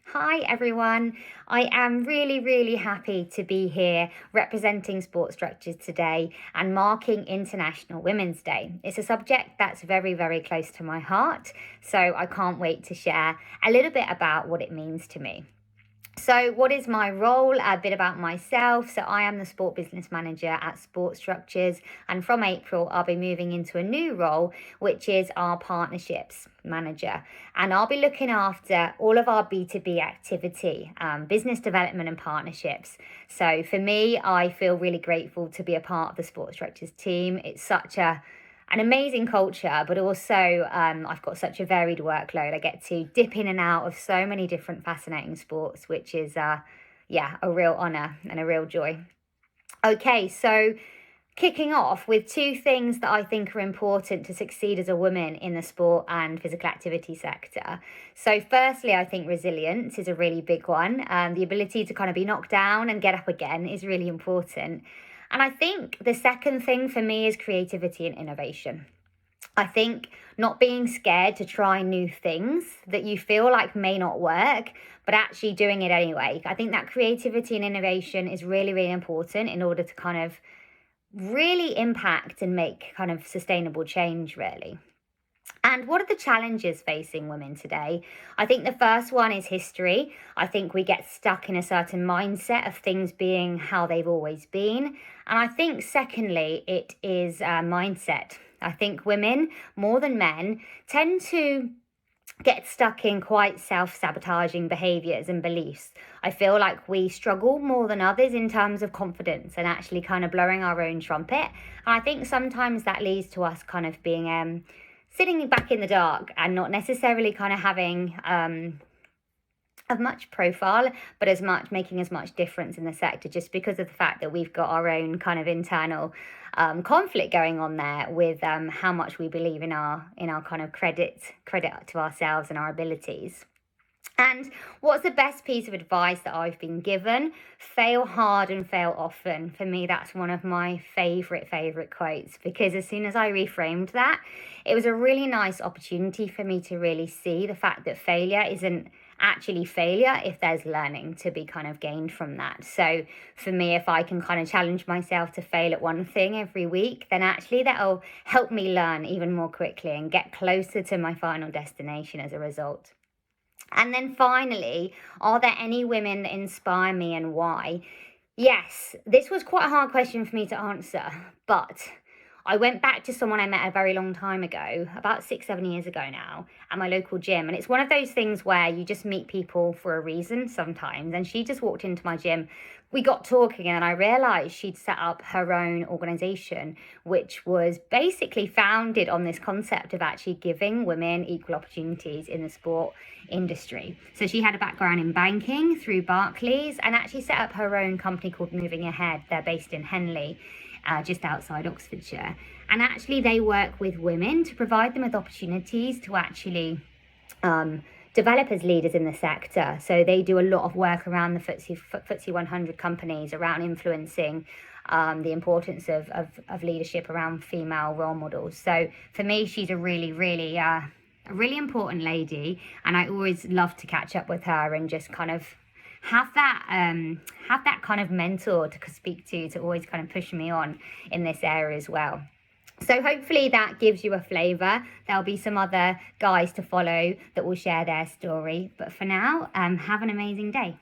Hi everyone. I am really happy to be here representing Sports Structures today and marking International Women's Day. It's a subject that's very close to my heart, so I can't wait to share a little bit about what it means to me. So, what is my role? A bit about myself. So, I am the sport business manager at Sports Structures, and from April, I'll be moving into a new role, which is our partnerships manager. And I'll be looking after all of our B2B activity, business development, and partnerships. So, for me, I feel really grateful to be a part of the Sports Structures team. It's such an amazing culture, but also I've got such a varied workload. I get to dip in and out of so many different fascinating sports, which is, a real honour and a real joy. Okay, so kicking off with two things that I think are important to succeed as a woman in the sport and physical activity sector. So, firstly, I think resilience is a really big one. The ability to kind of be knocked down and get up again is really important. And I think the second thing for me is creativity and innovation. I think not being scared to try new things that you feel like may not work, but actually doing it anyway. I think that creativity and innovation is really important in order to kind of really impact and make kind of sustainable change, really. And what are the challenges facing women today? I think the first one is history. I think we get stuck in a certain mindset of things being how they've always been. And I think, secondly, it is mindset. I think women, more than men, tend to get stuck in quite self-sabotaging behaviors and beliefs. I feel like we struggle more than others in terms of confidence and actually kind of blowing our own trumpet. And I think sometimes that leads to us kind of being sitting back in the dark and not necessarily kind of having of much profile, but as much making as much difference in the sector, just because of the fact that we've got our own kind of internal conflict going on there with how much we believe in our kind of credit to ourselves and our abilities. And what's the best piece of advice that I've been given? Fail hard and fail often. For me, that's one of my favorite quotes, because as soon as I reframed that, it was a really nice opportunity for me to really see the fact that failure isn't actually failure if there's learning to be kind of gained from that. So for me, if I can kind of challenge myself to fail at one thing every week, then actually that'll help me learn even more quickly and get closer to my final destination as a result. And then finally, are there any women that inspire me and why? Yes, this was quite a hard question for me to answer, but I went back to someone I met a very long time ago, about 6, 7 years ago now, at my local gym. And it's one of those things where you just meet people for a reason sometimes. And she just walked into my gym. We got talking, and I realized she'd set up her own organization, which was basically founded on this concept of actually giving women equal opportunities in the sport industry. So she had a background in banking through Barclays and actually set up her own company called Moving Ahead. They're based in Henley, just outside Oxfordshire. And actually, they work with women to provide them with opportunities to actually develop as leaders in the sector. So they do a lot of work around the FTSE 100 companies, around influencing the importance of leadership around female role models. So for me, she's a really important lady, and I always love to catch up with her and just kind of have that kind of mentor to speak to always kind of push me on in this area as well. So hopefully that gives you a flavour. There'll be some other guys to follow that will share their story. But for now, have an amazing day.